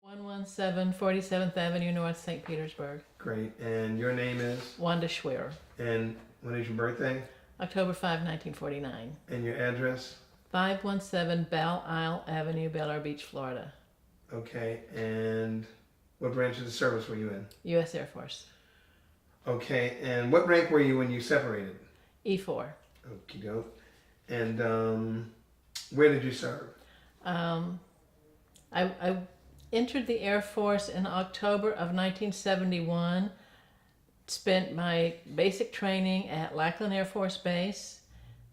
117 47th Avenue North, St. Petersburg. Great. And your name is? Wanda Schwerer. And when is your birthday? October 5, 1949. And your address? 517 Belle Isle Avenue, Bel Air Beach, Florida. Okay. And what branch of the service were you in? U.S. Air Force. Okay. And what rank were you when you separated? E4. Okie doke. And where did you serve? I entered the Air Force in October of 1971, spent my basic training at Lackland Air Force Base,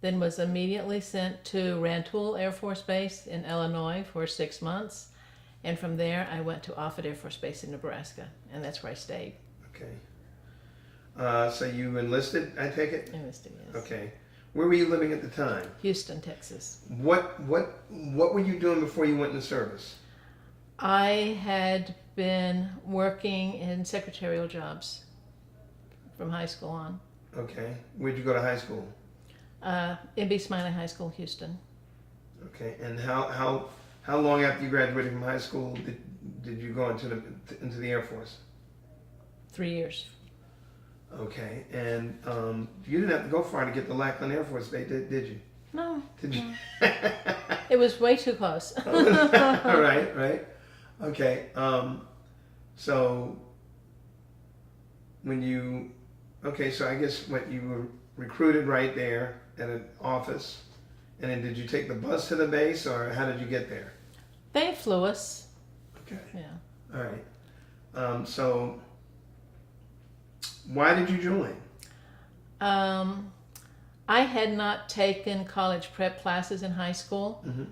then was immediately sent to Rantoul Air Force Base in Illinois for 6 months, and from there I went to Offutt Air Force Base in Nebraska, and that's where I stayed. Okay. So you enlisted, I take it? Enlisted, yes. Okay. Where were you living at the time? Houston, Texas. What were you doing before you went in the service? I had been working in secretarial jobs from high school on. Okay. Where'd you go to high school? M.B. Smiley High School, Houston. Okay. And how long after you graduated from high school did you go into the Air Force? 3 years. Okay. And you didn't have to go far to get to Lackland Air Force Base, did you? No. Did you? It was way too close. Right. Okay. So when you, so I guess what you were recruited right there at an office, and then did you take the bus to the base, or how did you get there? They flew us. Okay. Yeah. All right. So why did you join? I had not taken college prep classes in high school. Mm-hmm.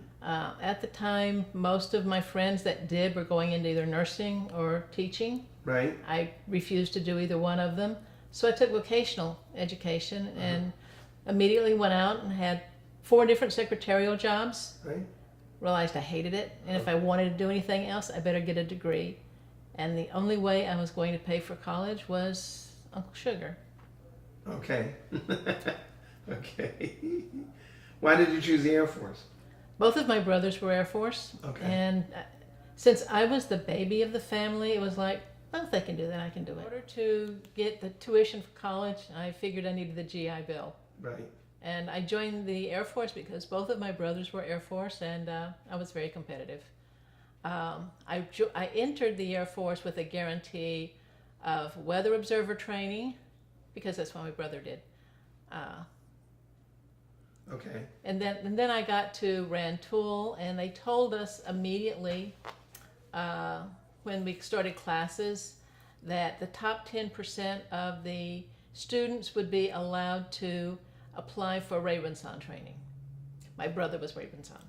At the time, most of my friends that did were going into either nursing or teaching. Right. I refused to do either one of them. So I took vocational education and immediately went out and had 4 different secretarial jobs. Right. Realized I hated it, and if I wanted to do anything else, I better get a degree. And the only way I was going to pay for college was Uncle Sugar. Okay. Okay. Why did you choose the Air Force? Both of my brothers were Air Force. Okay. And since I was the baby of the family, it was like, well, if they can do that, I can do it. In order to get the tuition for college, I figured I needed the GI Bill. Right. And I joined the Air Force because both of my brothers were Air Force, and I was very competitive. I entered the Air Force with a guarantee of weather observer training, because that's what my brother did. Okay. And then I got to Rantoul, and they told us immediately when we started classes that the top 10% of the students would be allowed to apply for Ray-Winsan training. My brother was Ray-Winsan.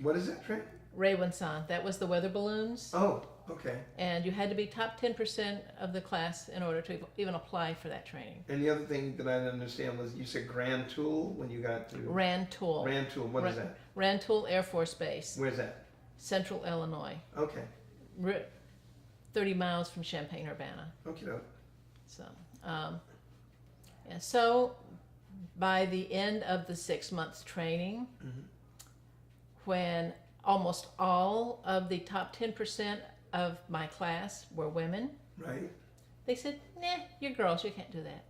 What is that training? Ray-Winsan, that was the weather balloons. Oh, okay. And you had to be top 10% of the class in order to even apply for that training. And the other thing that I didn't understand was you said Grand Tool when you got to... Rantoul. Rantoul, what is that? Rantoul Air Force Base. Where's that? Central Illinois. Okay. 30 miles from Champaign-Urbana. Okay, doke. So, so by the end of the 6 months training, when almost all of the top 10% of my class were women, Right. they said, nah, you're girls, you can't do that.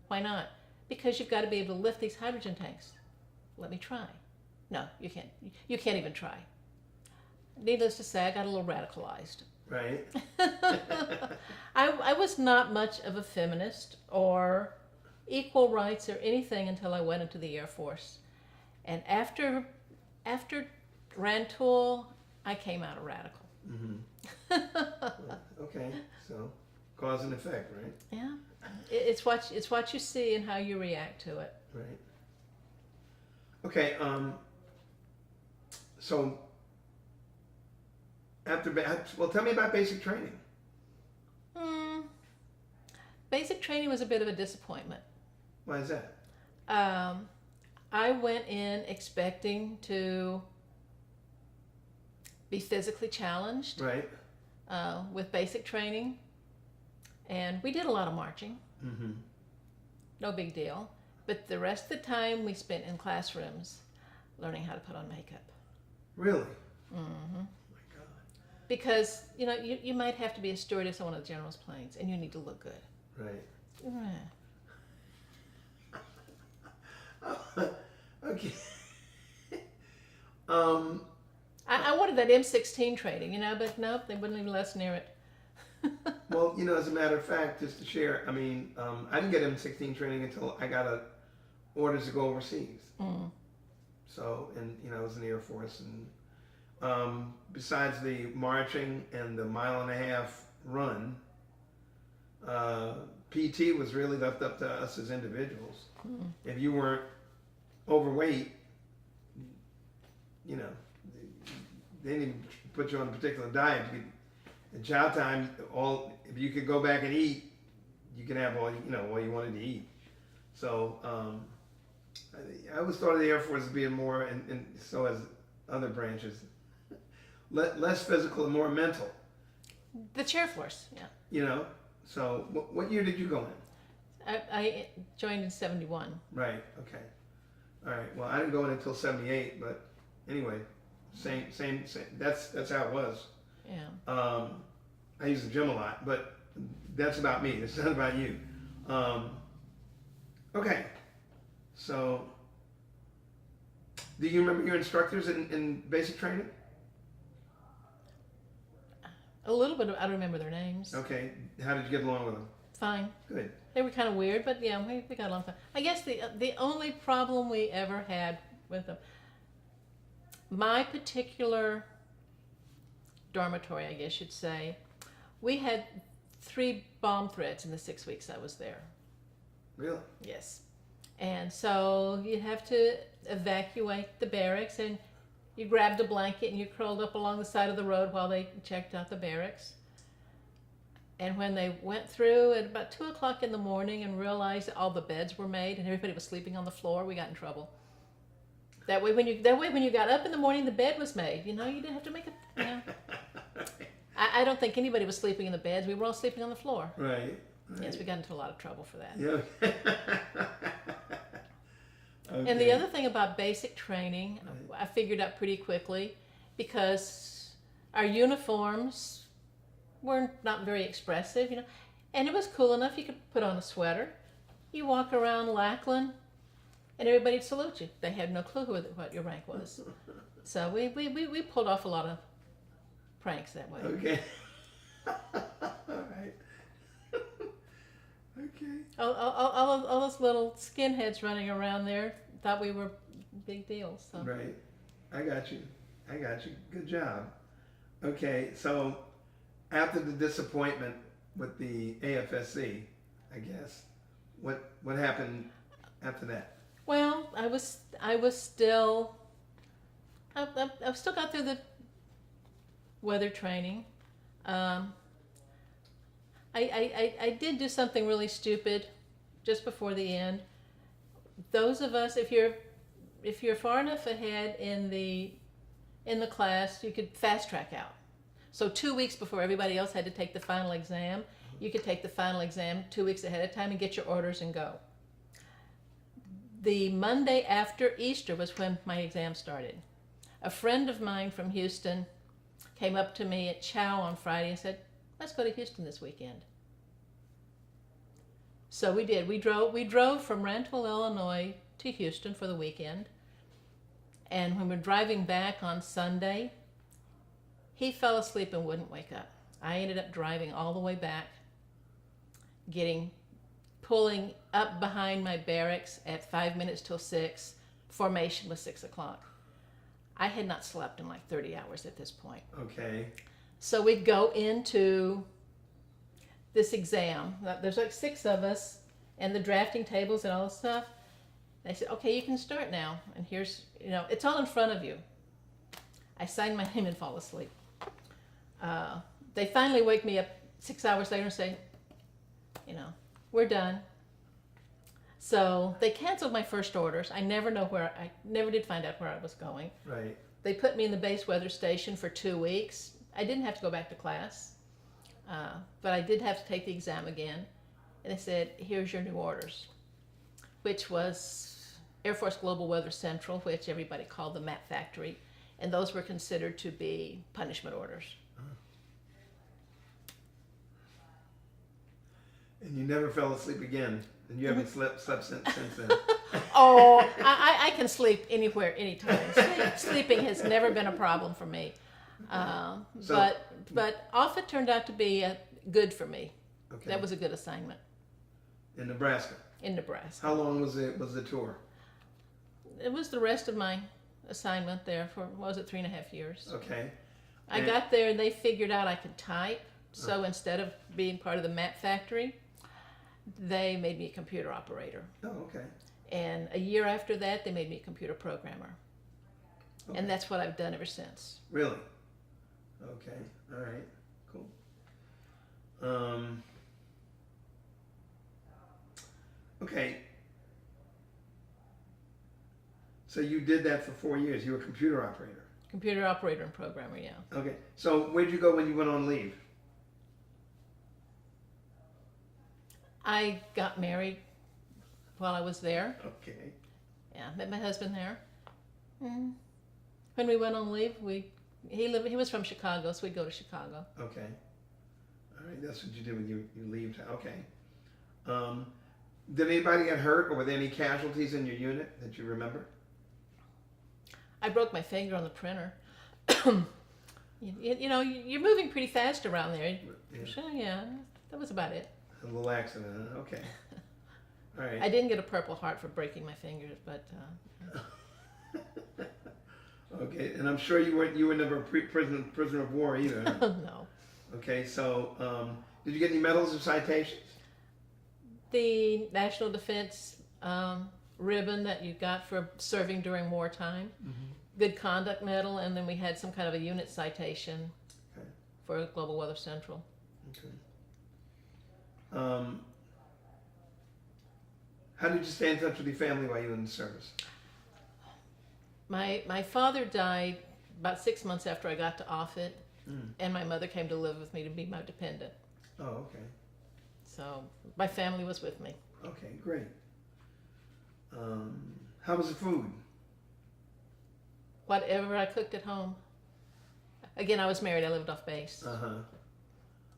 Why not? Because you've got to be able to lift these hydrogen tanks. Let me try. No, you can't. You can't even try. Needless to say, I got a little radicalized. Right. I was not much of a feminist or equal rights or anything until I went into the Air Force. And after Rantoul, I came out a radical. Okay, so cause and effect, right? Yeah, it's what you see and how you react to it. Right. Okay. So tell me about basic training. Basic training was a bit of a disappointment. Why is that? I went in expecting to be physically challenged, Right. With basic training, and we did a lot of marching. No big deal. But the rest of the time we spent in classrooms learning how to put on makeup. Really? Oh my God. because you might have to be a stewardess on one of the general's planes, and you need to look good. Right. Yeah. Okay. I wanted that M16 training, but nope, they wouldn't even let us near it. Well, as a matter of fact, just to share, I mean, I didn't get M16 training until I got orders to go overseas. So, and I was in the Air Force, and besides the marching and the 1.5-mile run, PT was really left up to us as individuals. If you weren't overweight, they didn't even put you on a particular diet. At chow time, if you could go back and eat, you can have all you wanted to eat. So I always thought of the Air Force as being more, and so as other branches, less physical and more mental. The chair force, yeah. So what year did you go in? I joined in 71. Right. Okay. All right. Well, I didn't go in until 78, but anyway, same. That's how it was. Yeah. I use the gym a lot, but that's about me. It's not about you. Okay. So, do you remember your instructors in basic training? A little bit. I don't remember their names. Okay. How did you get along with them? Fine. Good. They were kind of weird, but yeah, we got along fine. I guess the only problem we ever had with them, my particular dormitory, I guess you'd say, we had 3 bomb threats in the 6 weeks I was there. Really? Yes. And so you'd have to evacuate the barracks, and you grabbed a blanket and you curled up along the side of the road while they checked out the barracks. And when they went through at about 2 o'clock in the morning and realized that all the beds were made and everybody was sleeping on the floor, we got in trouble. That way when you got up in the morning, the bed was made. You didn't have to make it. I don't think anybody was sleeping in the beds. We were all sleeping on the floor. Right. Yes, we got into a lot of trouble for that. Yeah. Okay. And the other thing about basic training, I figured out pretty quickly, because our uniforms were not very expressive, and it was cool enough. You could put on a sweater. You walk around Lackland, and everybody'd salute you. They had no clue what your rank was. So we pulled off a lot of pranks that way. Okay. All right. Okay. All those little skinheads running around there thought we were big deals. So. Right. I got you. Good job. Okay, so after the disappointment with the AFSC, I guess, what happened after that? Well, I still got through the weather training. I did do something really stupid just before the end. Those of us, if you're far enough ahead in the class, you could fast track out. So 2 weeks before everybody else had to take the final exam, you could take the final exam 2 weeks ahead of time and get your orders and go. The Monday after Easter was when my exam started. A friend of mine from Houston came up to me at Chow on Friday and said, "Let's go to Houston this weekend." So we did. We drove from Rantoul, Illinois to Houston for the weekend. And when we were driving back on Sunday, he fell asleep and wouldn't wake up. I ended up driving all the way back, pulling up behind my barracks at 5 minutes till 6. Formation was 6 o'clock. I had not slept in like 30 hours at this point. Okay. So we'd go into this exam. There's like 6 of us and the drafting tables and all this stuff. They said, "Okay, you can start now. And here's, it's all in front of you." I sign my name and fall asleep. They finally wake me up 6 hours later and say, "We're done." So they canceled my first orders. I never did find out where I was going. Right. They put me in the base weather station for 2 weeks. I didn't have to go back to class, but I did have to take the exam again. And they said, "Here's your new orders," which was Air Force Global Weather Central, which everybody called the Map Factory. And those were considered to be punishment orders. And you never fell asleep again. And you haven't slept since then. Oh, I can sleep anywhere, anytime. Sleeping has never been a problem for me. But Offutt turned out to be good for me. Okay. That was a good assignment. In Nebraska. In Nebraska. How long was the tour? It was the rest of my assignment there for, what was it, 3.5 years. Okay. I got there and they figured out I could type. So instead of being part of the map factory, they made me a computer operator. Oh, okay. And a year after that, they made me a computer programmer. Okay. And that's what I've done ever since. Really? Okay. All right. Cool. Okay. So you did that for 4 years. You were a computer operator. Computer operator and programmer, yeah. Okay. So where'd you go when you went on leave? I got married while I was there. Okay. Yeah, met my husband there. When we went on leave, he was from Chicago, so we'd go to Chicago. Okay. All right. That's what you did when you leave. Okay. Did anybody get hurt, or were there any casualties in your unit that you remember? I broke my finger on the printer. you know, you're moving pretty fast around there. Yeah. So, yeah, that was about it. A little accident. Huh? Okay. All right. I didn't get a Purple Heart for breaking my fingers, but Okay, and I'm sure you were never a prisoner of war either. Huh? no. Okay, so did you get any medals or citations? The National Defense ribbon that you got for serving during wartime, Good Conduct Medal, and then we had some kind of a unit citation for Global Weather Central. Okay. How did you stay in touch with your family while you were in the service? My father died about 6 months after I got to Offutt, and my mother came to live with me to be my dependent. Oh, okay. So my family was with me. Okay, great. How was the food? Whatever I cooked at home. Again, I was married. I lived off base. Uh-huh.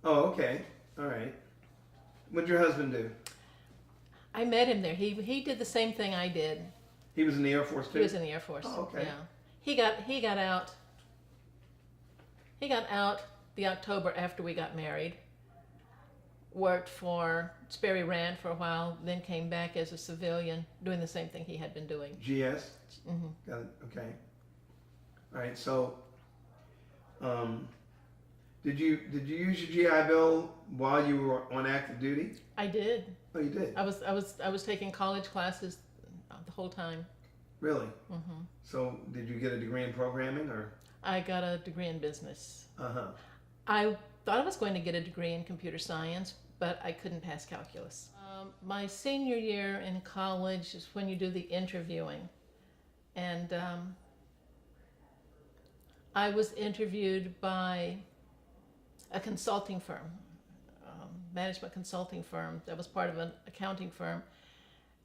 Oh, okay. All right. What'd your husband do? I met him there. He did the same thing I did. He was in the Air Force too? He was in the Air Force. Oh, okay. Yeah. He got out. He got out the October after we got married. Worked for Sperry Rand for a while, then came back as a civilian, doing the same thing he had been doing. GS? Mm-hmm. Got it. Okay. All right. So, did you use your GI Bill while you were on active duty? I did. Oh, you did. I was taking college classes the whole time. Really? Mm-hmm. So, did you get a degree in programming, or? I got a degree in business. Uh-huh. I thought I was going to get a degree in computer science, but I couldn't pass calculus. My senior year in college is when you do the interviewing. And I was interviewed by a consulting firm, management consulting firm that was part of an accounting firm.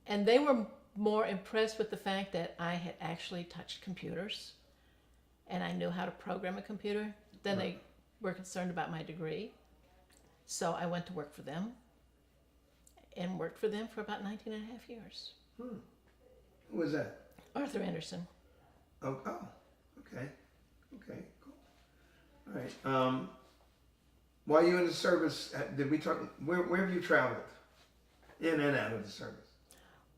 And they were more impressed with the fact that I had actually touched computers and I knew how to program a computer than they were concerned about my degree. So I went to work for them and worked for them for about 19 and a half years. Who was that? Arthur Anderson. Oh, okay. Okay, cool. All right. While you were in the service, did we talk, where have you traveled in and out of the service?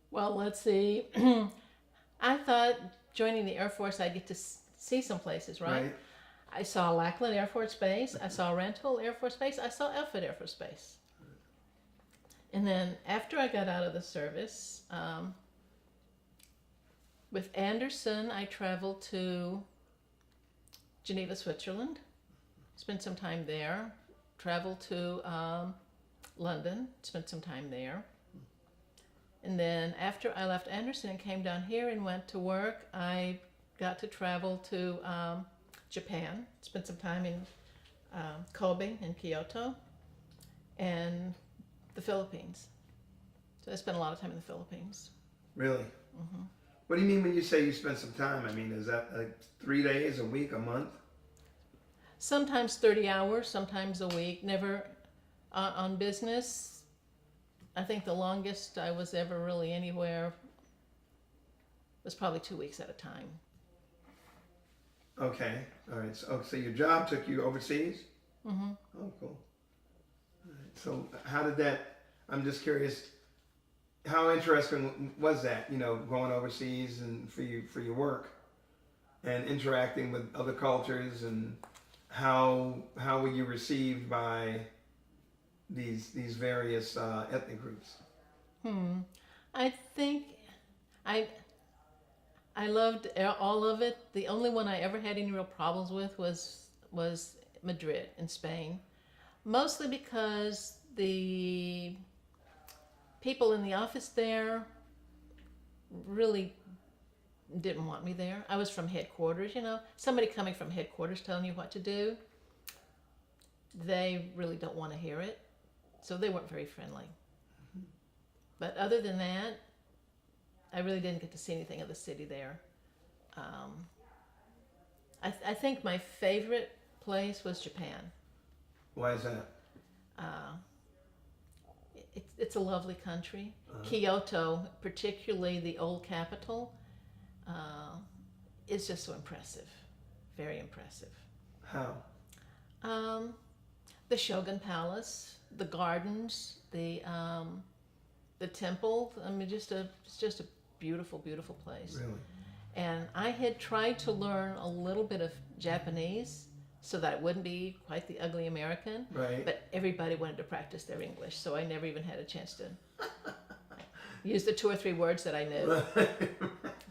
Well, let's see. I thought joining the Air Force I'd get to see some places, right? I saw Lackland Air Force Base, I saw Rental Air Force Base, I saw Offutt Air Force Base. And then after I got out of the service, with Anderson, I traveled to Geneva, Switzerland, spent some time there, traveled to London, spent some time there. And then after I left Anderson and came down here and went to work, I got to travel to Japan, spent some time in Kobe and Kyoto, and the Philippines. So I spent a lot of time in the Philippines. Really? Mm-hmm. What do you mean when you say you spent some time? I mean, is that like 3 days, a week, a month? Sometimes 30 hours, sometimes a week. Never on business. I think the longest I was ever really anywhere was probably 2 weeks at a time. Okay, all right. So your job took you overseas? Mm-hmm. Oh, cool. All right. So how did that? I'm just curious. How interesting was that? You know, going overseas and for your work and interacting with other cultures, and how were you received by these various ethnic groups? I think I I loved all of it. The only one I ever had any real problems with was Madrid in Spain, mostly because the people in the office there really didn't want me there. I was from headquarters, you know, somebody coming from headquarters telling you what to do. They really don't want to hear it, so they weren't very friendly. But other than that, I really didn't get to see anything of the city there. I think my favorite place was Japan. Why is that? It's a lovely country. Kyoto, particularly the old capital, is just so impressive, very impressive. How? The Shogun Palace, the gardens, the temple. I mean, it's just a beautiful, beautiful place. Really? And I had tried to learn a little bit of Japanese so that it wouldn't be quite the ugly American. Right. But everybody wanted to practice their English, so I never even had a chance to use the 2 or 3 words that I knew.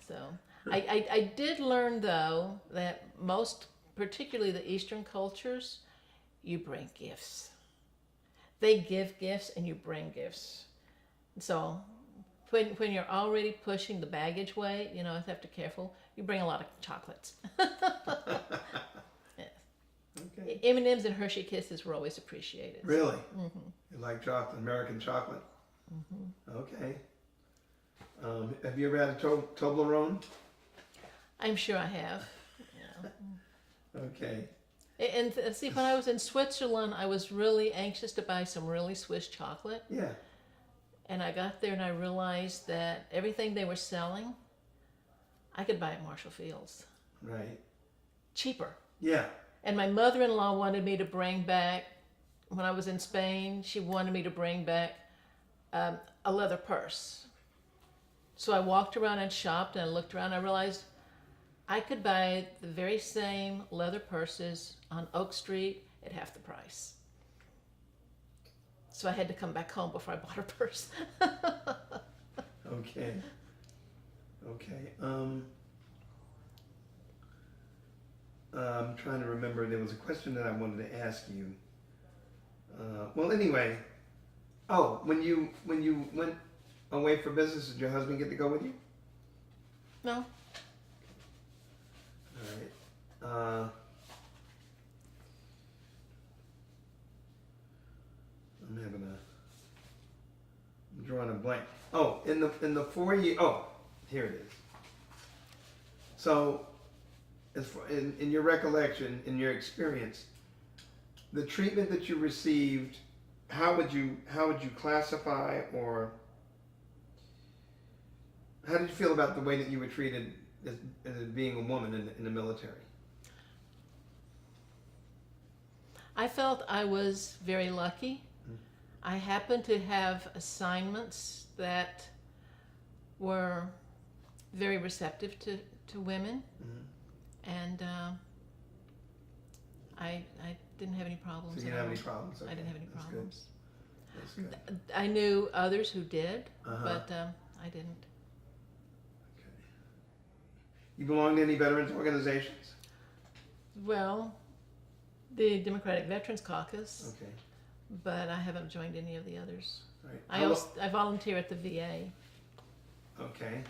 So I did learn, though, that most, particularly the Eastern cultures, you bring gifts. They give gifts and you bring gifts. So when you're already pushing the baggage weight, you know, I have to be careful. You bring a lot of chocolates. Yes. Okay. M&Ms and Hershey Kisses were always appreciated. Really? Mm-hmm. You like chocolate, American chocolate? Mm-hmm. Okay. Have you ever had a Toblerone? I'm sure I have. Yeah. Okay. And see, when I was in Switzerland, I was really anxious to buy some really Swiss chocolate. Yeah. And I got there and I realized that everything they were selling, I could buy at Marshall Fields. Right. Cheaper. Yeah. And my mother-in-law wanted me to bring back, when I was in Spain, she wanted me to bring back a leather purse. So I walked around and shopped and I looked around and I realized I could buy the very same leather purses on Oak Street at half the price. So I had to come back home before I bought a purse. Okay. Okay. I'm trying to remember. There was a question that I wanted to ask you. Well, anyway. Oh, when you went away for business, did your husband get to go with you? No. All right. I'm drawing a blank. Oh, in the 4 year. Oh, here it is. So, in your recollection, in your experience, the treatment that you received, how would you classify, or how did you feel about the way that you were treated as being a woman in the military? I felt I was very lucky. I happened to have assignments that were very receptive to women, and I didn't have any problems. So you didn't have any problems? Okay. I didn't have any That's problems. Good. That's good. I knew others who did, Uh-huh. but I didn't. Okay. You belong to any veterans organizations? Well, the Democratic Veterans Caucus, Okay. but I haven't joined any of the others. All right. I volunteer at the VA. Okay.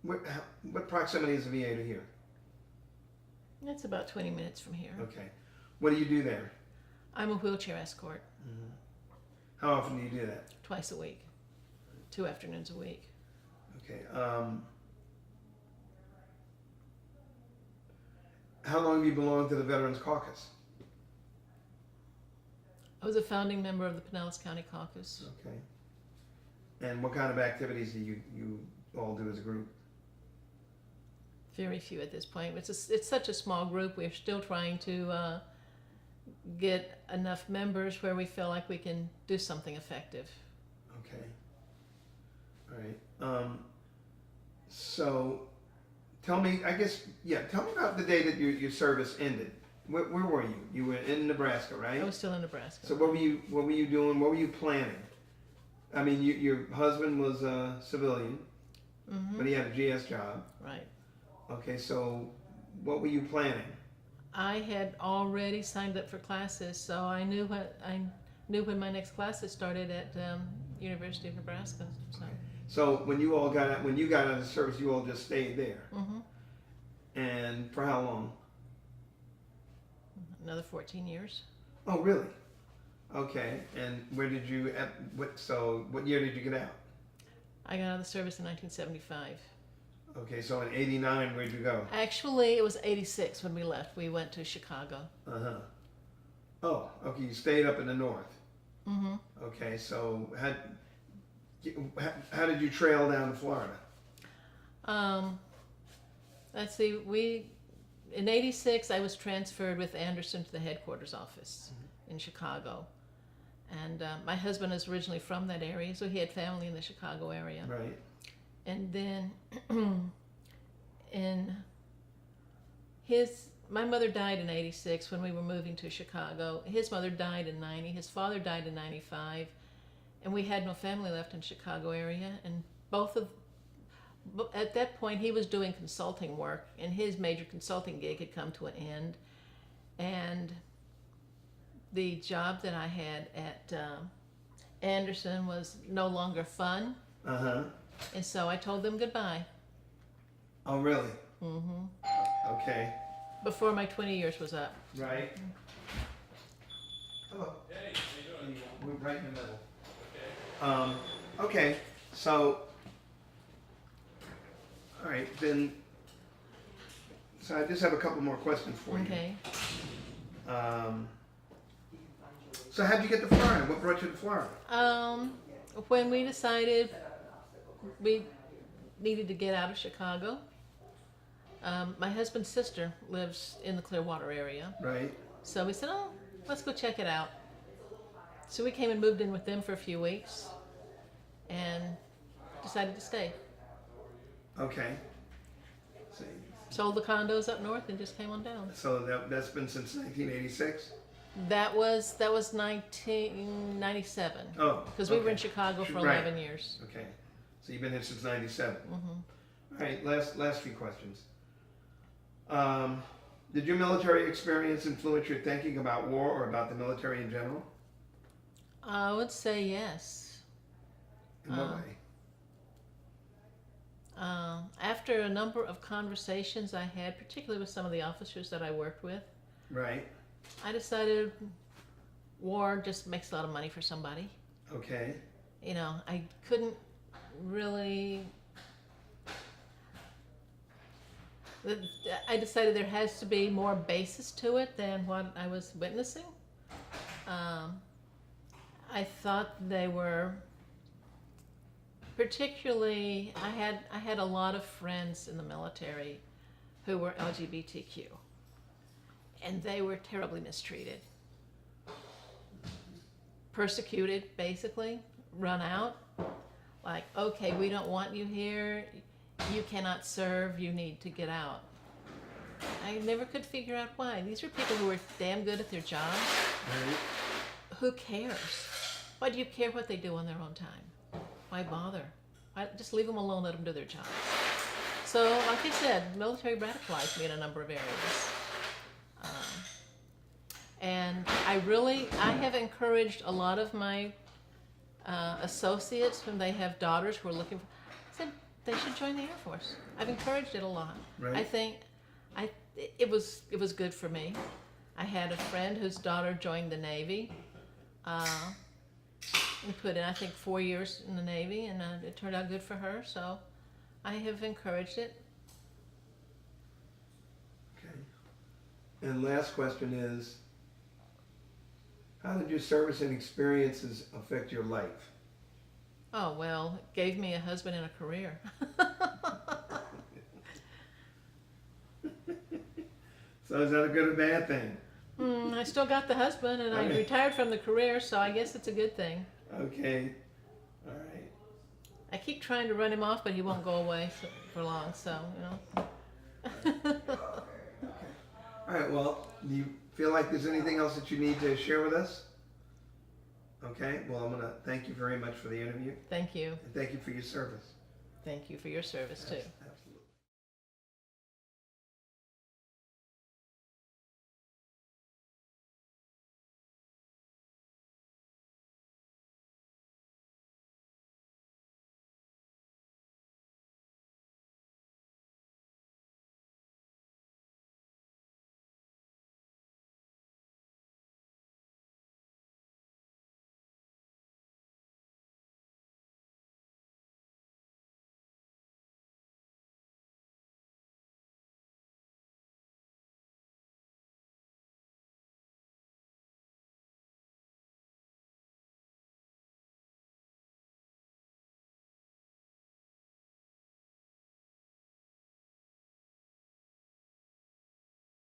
What proximity is the VA to here? It's about 20 minutes from here. Okay. What do you do there? I'm a wheelchair escort How often do you do that? twice a week, 2 afternoons a week. Okay. How long have you belonged to the Veterans Caucus? I was a founding member of the Pinellas County Caucus. Okay. And what kind of activities do you all do as a group? Very few at this point. It's such a small group. We're still trying to get enough members where we feel like we can do something effective. Okay. All right. So tell me, tell me about the day that your service ended. Where were you? You were in Nebraska, right? I was still in Nebraska. So what were you doing? What were you planning? I mean, your husband was a civilian, but he had a GS job. Right. Okay, so what were you planning? I had already signed up for classes, so I knew when my next classes started at University of Nebraska. So. So when you got out of the service, you all just stayed there. Mm-hmm. And for how long? Another 14 years. Oh, really? Okay. And where did you what year did you get out? I got out of the service in 1975. Okay, so in '89, where'd you go? Actually, it was 86 when we left. We went to Chicago. Uh-huh. Oh, okay, you stayed up in the north. Mm-hmm. Okay, so how did you trail down to Florida? Let's see, in 86, I was transferred with Anderson to the headquarters office in Chicago. And my husband is originally from that area, so he had family in the Chicago area. Right. And then my mother died in 86 when we were moving to Chicago. His mother died in 90, his father died in 95, and we had no family left in the Chicago area. And at that point, he was doing consulting work, and his major consulting gig had come to an end. And the job that I had at Anderson was no longer fun. Uh-huh. And so I told them goodbye. Oh, really? Mm-hmm. Okay. Before my 20 years was up. Right. Hello. Hey, how you doing? We're right in the middle. Okay. Okay, so, all right, then, so I just have a couple more questions for you. Okay. So how'd you get to Florida? What brought you to Florida? When we decided we needed to get out of Chicago, my husband's sister lives in the Clearwater area. Right. So we said, oh, let's go check it out. So we came and moved in with them for a few weeks and decided to stay. Okay. See. Sold the condos up north and just came on down. So that's been since 1986? That was 1997. Oh. Because we were in Chicago for Right. 11 years. Okay. So you've been here since 97. Mm-hmm. All right, last few questions. Did your military experience influence your thinking about war or about the military in general? I would say yes. In what way? After a number of conversations I had, particularly with some of the officers that I worked with, Right. I decided war just makes a lot of money for somebody. Okay. You know, I couldn't really... I decided there has to be more basis to it than what I was witnessing. I thought they were... Particularly, I had a lot of friends in the military who were LGBTQ, and they were terribly mistreated, persecuted, basically, run out. Like, okay, we don't want you here. You cannot serve. You need to get out. I never could figure out why. These were people who were damn good at their jobs. Right. Who cares? Why do you care what they do on their own time? Why bother? Just leave them alone, let them do their job. So, like I said, military radicalized me in a number of areas. And I have encouraged a lot of my associates when they have daughters who are looking for, I said they should join the Air Force. I've encouraged it a lot. Right. I think it was good for me. I had a friend whose daughter joined the Navy. And put in, I think, 4 years in the Navy, and it turned out good for her, so I have encouraged it. Okay. And last question is, How did your service and experiences affect your life? Oh, well, it gave me a husband and a career. So is that a good or bad thing? I still got the husband, and I Okay. retired from the career, so I guess it's a good thing. Okay. All right. I keep trying to run him off, but he won't go away for long, so, you know. All right. Well, do you feel like there's anything else that you need to share with us? Okay. Well, I'm gonna thank you very much for the interview, Thank you. and thank you for your service. Thank you for your service, too. That's